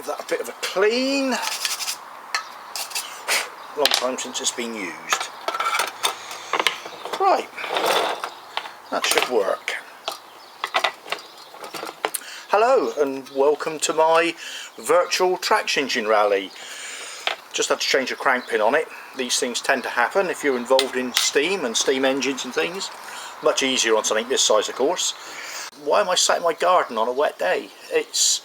give that a bit of a clean. Long time since it's been used. Right, that should work. Hello and welcome to my virtual traction engine rally. Just had to change a crank pin on it. These things tend to happen if you're involved in steam and steam engines and things. Much easier on something this size, of course. Why am I sat in my garden on a wet day? It's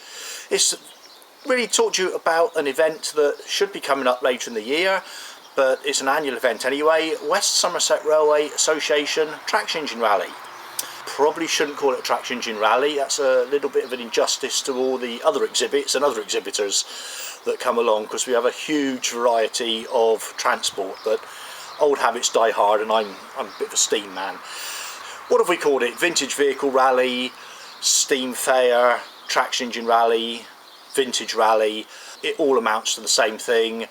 really talk to you about an event that should be coming up later in the year, but it's an annual event anyway. West Somerset Railway Association Traction Engine Rally. Probably shouldn't call it a traction engine rally. That's a little bit of an injustice to all the other exhibits and other exhibitors that come along, because we have a huge variety of transport, but old habits die hard and I'm a bit of a steam man. What have we called it? Vintage vehicle rally, steam fair, traction engine rally, vintage rally. It all amounts to the same thing.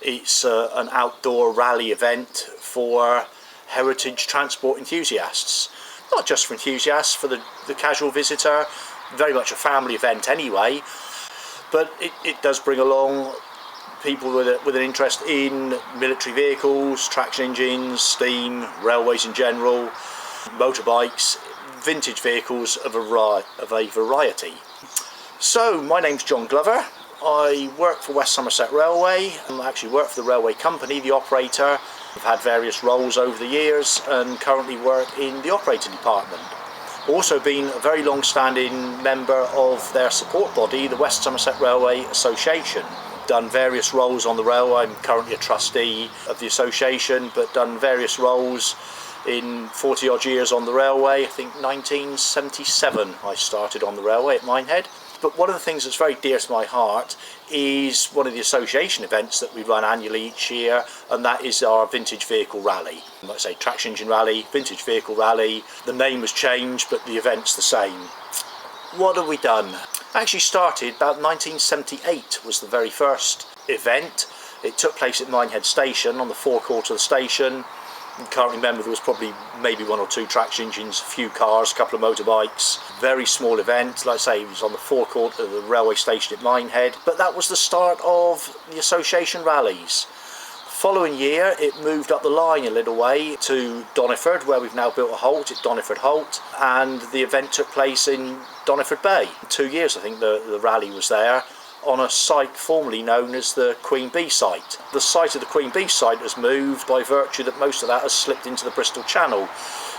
It's an outdoor rally event for heritage transport enthusiasts. Not just for enthusiasts, for the casual visitor. Very much a family event anyway. But it does bring along people with an interest in military vehicles, traction engines, steam, railways in general, motorbikes, vintage vehicles of a variety. So my name's John Glover. I work for West Somerset Railway. I actually work for the railway company, the operator. I've had various roles over the years and currently work in the operating department. Also been a very long-standing member of their support body, the West Somerset Railway Association. Done various roles on the railway. I'm currently a trustee of the association, but done various roles in 40 odd years on the railway. I think 1977 I started on the railway at Minehead. But one of the things that's very dear to my heart is one of the association events that we run annually each year, and that is our vintage vehicle rally. Like I say, traction engine rally, vintage vehicle rally. The name has changed, but the event's the same. What have we done? Actually started about 1978 was the very first event. It took place at Minehead Station, on the forecourt of the station. I can't remember, there was probably maybe one or two traction engines, a few cars, a couple of motorbikes. Very small event. Like I say, it was on the forecourt of the railway station at Minehead. But that was the start of the association rallies. Following year it moved up the line a little way to Doniford, where we've now built a halt at Doniford Halt, and the event took place in Doniford Bay. 2 years I think the rally was there, on a site formerly known as the Queen Bee site. The site of the Queen Bee site has moved by virtue that most of that has slipped into the Bristol Channel,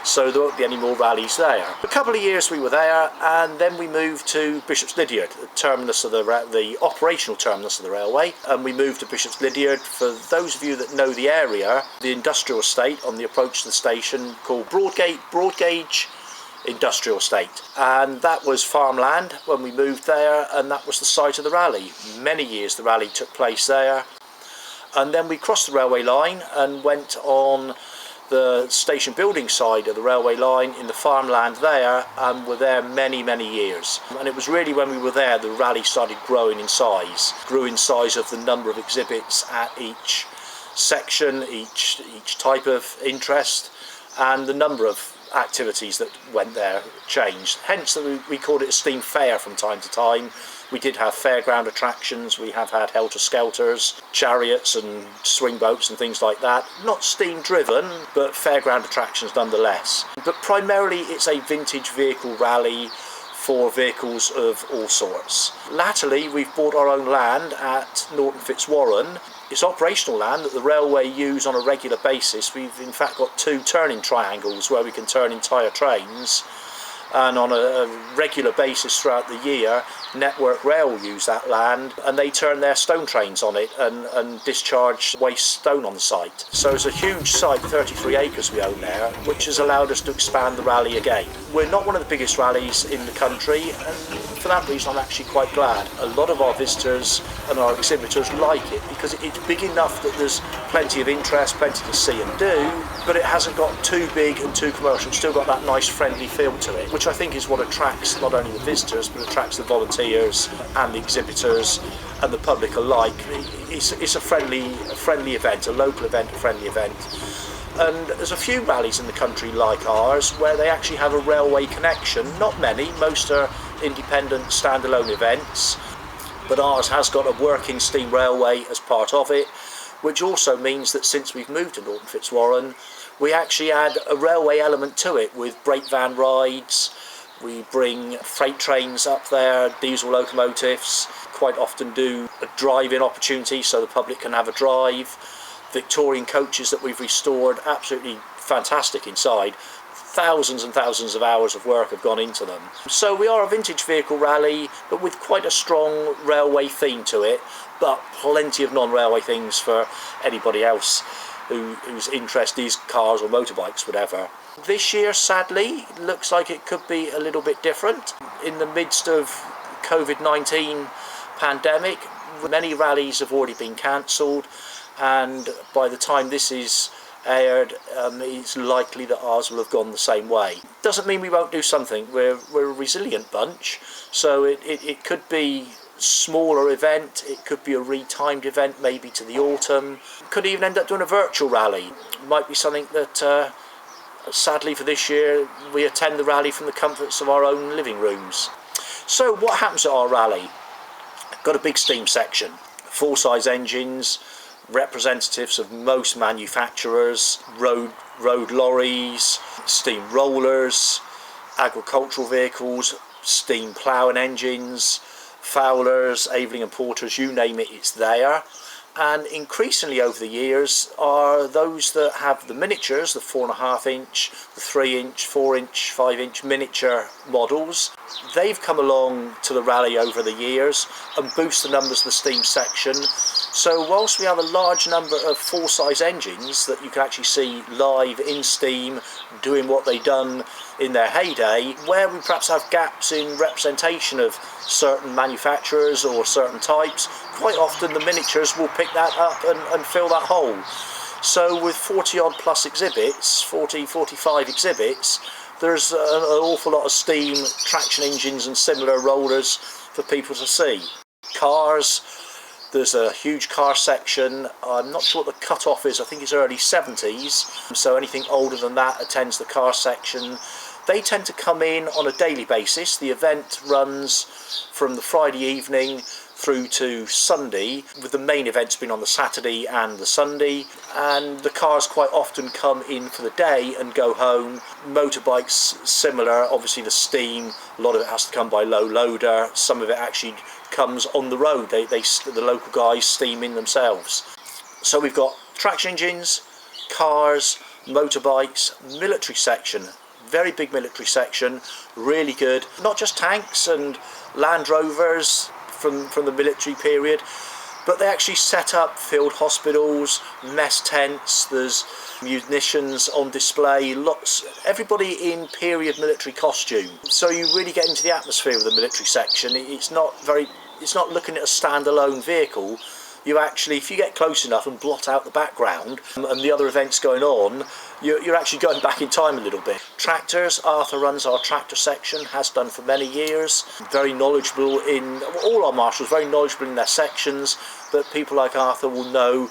so there won't be any more rallies there. A couple of years we were there, and then we moved to Bishop's Lydeard, the terminus of the operational terminus of the railway, and we moved to Bishop's Lydeard. For those of you that know the area, the industrial estate on the approach to the station called Broadgauge Industrial Estate, and that was farmland when we moved there, and that was the site of the rally. Many years the rally took place there, and then we crossed the railway line and went on the station building side of the railway line in the farmland there, and were there many years. And it was really when we were there the rally started growing in size. Grew in size of the number of exhibits at each section, each type of interest, and the number of activities that went there changed. Hence we called it a steam fair from time to time. We did have fairground attractions, we have had helter-skelters, chariots and swing boats and things like that. Not steam driven, but fairground attractions nonetheless. But primarily it's a vintage vehicle rally for vehicles of all sorts. Latterly we've bought our own land at Norton Fitzwarren. It's operational land that the railway use on a regular basis. We've in fact got 2 turning triangles where we can turn entire trains, and on a regular basis throughout the year Network Rail use that land, and they turn their stone trains on it and discharge waste stone on the site. So it's a huge site, 33 acres we own there, which has allowed us to expand the rally again. We're not one of the biggest rallies in the country, and for that reason I'm actually quite glad. A lot of our visitors and our exhibitors like it because it's big enough that there's plenty of interest, plenty to see and do, but it hasn't got too big and too commercial. It's still got that nice friendly feel to it, which I think is what attracts not only the visitors but attracts the volunteers and the exhibitors and the public alike. It's a friendly event, a local event, a friendly event. And there's a few rallies in the country like ours where they actually have a railway connection. Not many, most are independent standalone events. but ours has got a working steam railway as part of it, which also means that since we've moved to Norton Fitzwarren, we actually add a railway element to it with brake van rides. We bring freight trains up there, diesel locomotives, quite often do a drive-in opportunity so the public can have a drive. Victorian coaches that we've restored, absolutely fantastic inside. Thousands and thousands of hours of work have gone into them. So we are a vintage vehicle rally, but with quite a strong railway theme to it, but plenty of non-railway things for anybody else whose interest is cars or motorbikes, whatever. This year, sadly, looks like it could be a little bit different. In the midst of COVID-19 pandemic, many rallies have already been cancelled, and by the time this is aired, it's likely that ours will have gone the same way. Doesn't mean we won't do something. We're a resilient bunch, so it could be a smaller event, it could be a retimed event, maybe to the autumn. Could even end up doing a virtual rally. Might be something that sadly for this year we attend the rally from the comforts of our own living rooms. So what happens at our rally? Got a big steam section, full-size engines, representatives of most manufacturers, road lorries, steam rollers, agricultural vehicles, steam ploughing engines, Fowlers, Aveling and Porters, you name it, it's there. And increasingly over the years are those that have the miniatures, the 4.5 inch, the 3 inch, 4 inch, 5 inch miniature models. They've come along to the rally over the years and boost the numbers of the steam section. So whilst we have a large number of full-size engines that you can actually see live in steam doing what they've done in their heyday, where we perhaps have gaps in representation of certain manufacturers or certain types, quite often the miniatures will pick that up and fill that hole. So with 40 odd plus exhibits, 45 exhibits, there's an awful lot of steam, traction engines and similar rollers for people to see. Cars, there's a huge car section. I'm not sure what the cut-off is, I think it's early 70s, so anything older than that attends the car section. They tend to come in on a daily basis. The event runs from the Friday evening through to Sunday, with the main events being on the Saturday and the Sunday, and the cars quite often come in for the day and go home. Motorbikes similar, obviously the steam, a lot of it has to come by low loader, some of it actually comes on the road, the local guys steam in themselves. So we've got traction engines, cars, motorbikes, military section, very big military section, really good. Not just tanks and Land Rovers from the military period, but they actually set up field hospitals, mess tents, there's munitions on display, everybody in period military costume. So you really get into the atmosphere of the military section. It's not looking at a standalone vehicle. You actually, if you get close enough and blot out the background and the other events going on, you're actually going back in time a little bit. Tractors, Arthur runs our tractor section, has done for many years. Very knowledgeable in, all our marshals, very knowledgeable in their sections, but people like Arthur will know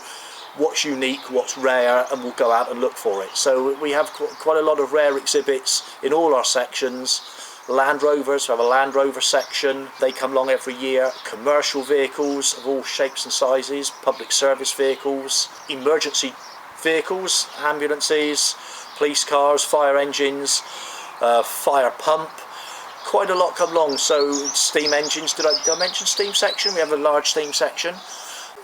what's unique, what's rare, and will go out and look for it. So we have quite a lot of rare exhibits in all our sections. Land Rovers, we have a Land Rover section, they come along every year. Commercial vehicles of all shapes and sizes, public service vehicles, emergency vehicles, ambulances, police cars, fire engines, fire pump, quite a lot come along. So steam engines, did I mention steam section? We have a large steam section.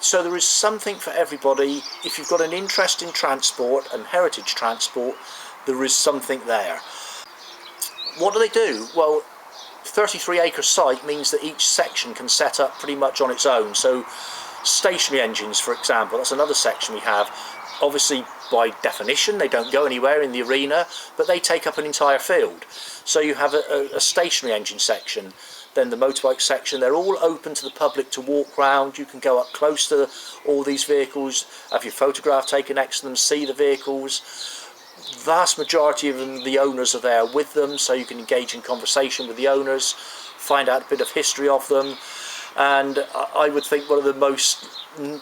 So there is something for everybody. If you've got an interest in transport and heritage transport, there is something there. What do? Well, 33-acre site means that each section can set up pretty much on its own. So stationary engines, for example, that's another section we have. Obviously, by definition, they don't go anywhere in the arena, but they take up an entire field. So you have a stationary engine section, then the motorbike section. They're all open to the public to walk round. You can go up close to all these vehicles, have your photograph taken next to them, see the vehicles. Vast majority of them, the owners are there with them, so you can engage in conversation with the owners, find out a bit of history of them. And I would think one of the most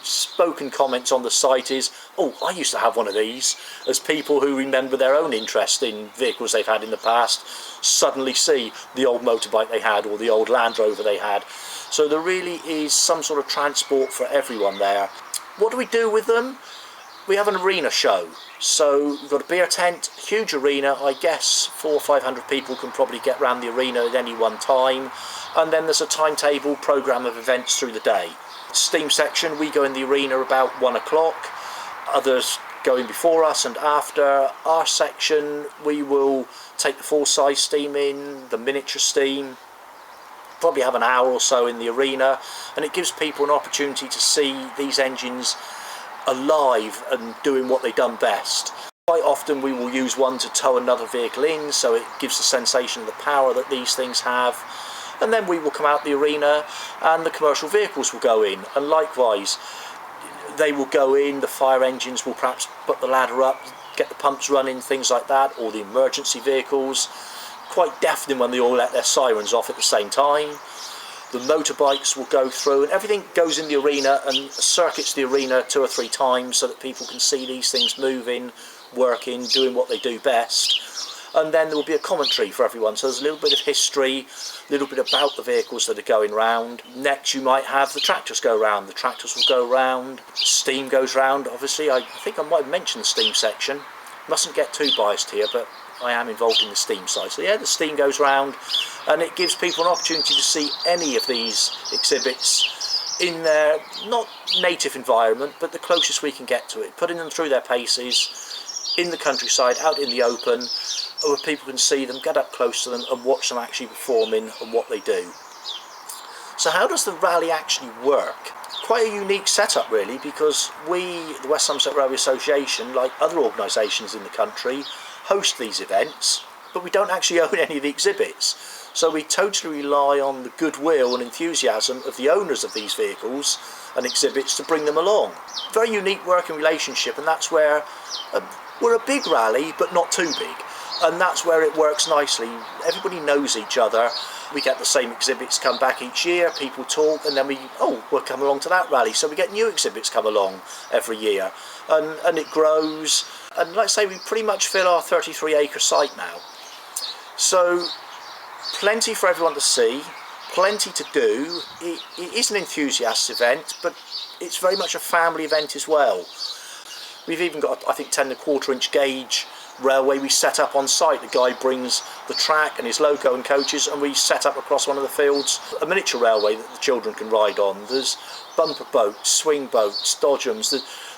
spoken comments on the site is, oh, I used to have one of these, as people who remember their own interest in vehicles they've had in the past suddenly see the old motorbike they had or the old Land Rover they had. So there really is some sort of transport for everyone there. What do we do with them? We have an arena show. So we've got a beer tent, huge arena. I guess 400 or 500 people can probably get around the arena at any one time. And then there's a timetable programme of events through the day. Steam section, we go in the arena about 1 o'clock. Others go in before us and after. Our section, we will take the full-size steam in, the miniature steam, probably have an hour or so in the arena, and it gives people an opportunity to see these engines alive and doing what they've done best. Quite often we will use one to tow another vehicle in, so it gives the sensation of the power that these things have. And then we will come out the arena and the commercial vehicles will go in, and likewise they will go in, the fire engines will perhaps put the ladder up, get the pumps running, things like that, or the emergency vehicles. Quite deafening when they all let their sirens off at the same time. The motorbikes will go through, and everything goes in the arena and circuits the arena 2 or 3 times so that people can see these things moving, working, doing what they do best. And then there will be a commentary for everyone, so there's a little bit of history, a little bit about the vehicles that are going round. Next you might have the tractors go round, the tractors will go round, steam goes round. Obviously I think I might have mentioned the steam section, mustn't get too biased here, but I am involved in the steam side. So yeah, the steam goes round and it gives people an opportunity to see any of these exhibits in their not native environment, but the closest we can get to it, putting them through their paces in the countryside, out in the open, where people can see them, get up close to them and watch them actually performing and what they do. So how does the rally actually work? Quite a unique setup really, because we, the West Somerset Railway Association, like other organisations in the country, host these events, but we don't actually own any of the exhibits. So we totally rely on the goodwill and enthusiasm of the owners of these vehicles and exhibits to bring them along. Very unique working relationship, and that's where we're a big rally, but not too big. And that's where it works nicely. Everybody knows each other. We get the same exhibits come back each year, people talk, and then we'll come along to that rally. So we get new exhibits come along every year, and it grows. And like I say, we pretty much fill our 33-acre site now. So plenty for everyone to see, plenty to do. It is an enthusiast event, but it's very much a family event as well. We've even got, I think, 10 1/4 inch gauge railway we set up on site. The guy brings the track and his loco and coaches, and we set up across one of the fields a miniature railway that the children can ride on. There's bumper boats, swing boats, dodgems.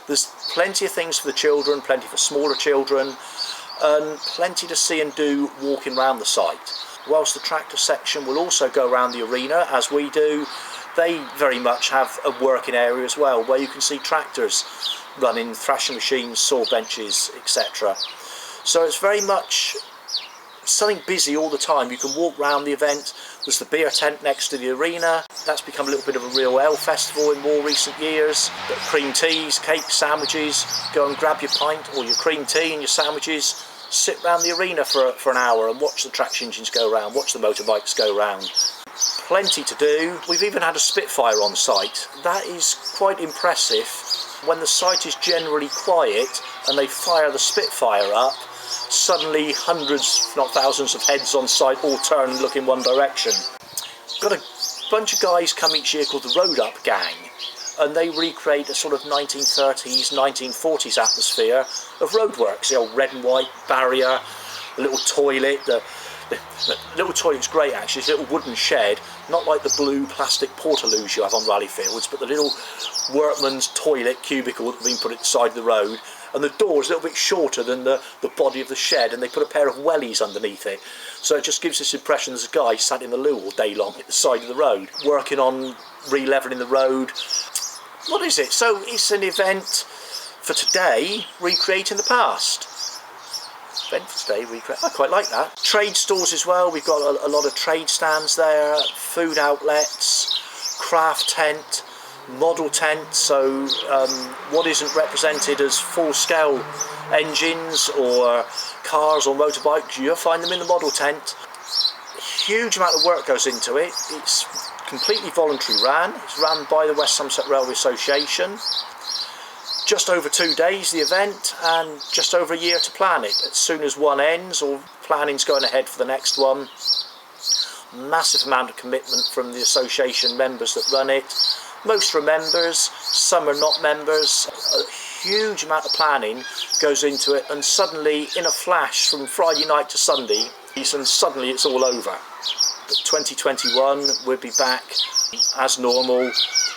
There's plenty of things for the children, plenty for smaller children, and plenty to see and do walking around the site. Whilst the tractor section will also go around the arena, as we do, they very much have a working area as well, where you can see tractors running, thrashing machines, saw benches, etc. So it's very much something busy all the time. You can walk around the event. There's the beer tent next to the arena. That's become a little bit of a real ale festival in more recent years. Got cream teas, cakes, sandwiches. Go and grab your pint or your cream tea and your sandwiches. Sit round the arena for an hour and watch the traction engines go round, watch the motorbikes go round. Plenty to do. We've even had a Spitfire on site. That is quite impressive. When the site is generally quiet and they fire the Spitfire up, suddenly hundreds, if not thousands of heads on site all turn and look in one direction. Got a bunch of guys come each year called the Road Up Gang, and they recreate a sort of 1930s, 1940s atmosphere of roadworks. The old red and white barrier, the little toilet, the little toilet's great actually. It's a little wooden shed, not like the blue plastic portaloos you have on rally fields, but the little workman's toilet cubicle that's been put at the side of the road, and the door is a little bit shorter than the body of the shed, and they put a pair of wellies underneath it. So it just gives this impression there's a guy sat in the loo all day long at the side of the road, working on re-levelling the road. What is it? So it's an event for today, recreating the past. Event for today, I quite like that. Trade stores as well. We've got a lot of trade stands there, food outlets, craft tent, model tent. So what isn't represented as full-scale engines or cars or motorbikes, you'll find them in the model tent. Huge amount of work goes into it. It's completely voluntary ran. It's run by the West Somerset Railway Association. Just over 2 days the event, and just over a year to plan it. As soon as one ends, or planning's going ahead for the next one. Massive amount of commitment from the association members that run it. Most are members, some are not members. A huge amount of planning goes into it, and suddenly, in a flash, from Friday night to Sunday, and suddenly it's all over. But 2021 we'll be back as normal,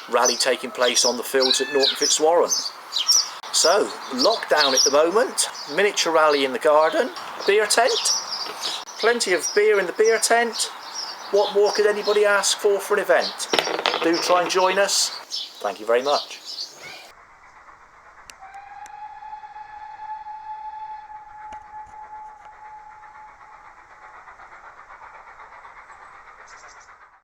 rally taking place on the fields at Norton Fitzwarren. So, lockdown at the moment, miniature rally in the garden, beer tent, plenty of beer in the beer tent. What more could anybody ask for an event? Do try and join us. Thank you very much.